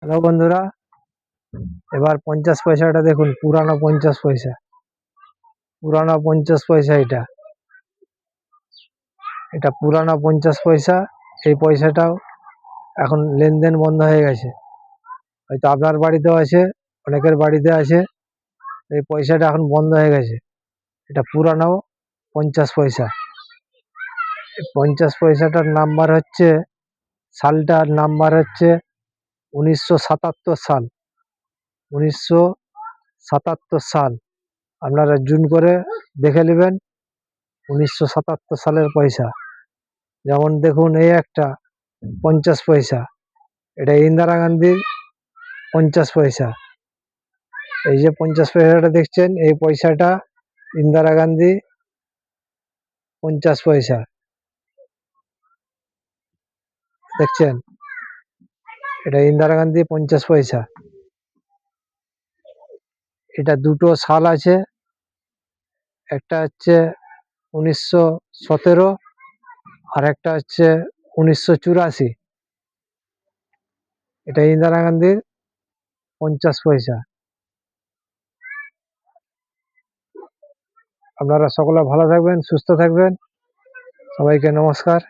Hello বন্ধুরা, এবার 50 পয়সাটা দেখুন। পুরানো 50 পয়সা, পুরানো 50 পয়সা। এটা পুরানো 50 পয়সা। এই পয়সাটাও এখন লেনদেন বন্ধ হয়ে গেছে। হয়তো আপনার বাড়িতেও আছে, অনেকের বাড়িতে আছে। এই পয়সাটা এখন বন্ধ হয়ে গেছে। এটা পুরানো 50 পয়সা। এই 50 পয়সাটার নাম্বার হচ্ছে, সালটার নাম্বার হচ্ছে 1977 সাল। 1977 সাল। আপনারা জুন করে দেখে নেবেন। 1977 সালের পয়সা। যেমন দেখুন, এই একটা 50 পয়সা। এটা ইন্দিরা গান্ধীর 50 পয়সা। এই যে 50 পয়সাটা দেখছেন, এই পয়সাটা ইন্দিরা গান্ধী 50 পয়সা। দেখছেন, এটা ইন্দিরা গান্ধী 50 পয়সা। এটা দুটো সাল আছে। একটা হচ্ছে 1917 আর একটা হচ্ছে 1984। এটা ইন্দিরা গান্ধীর 50 পয়সা। আপনারা সকলে ভালো থাকবেন, সুস্থ থাকবেন। সবাইকে নমস্কার।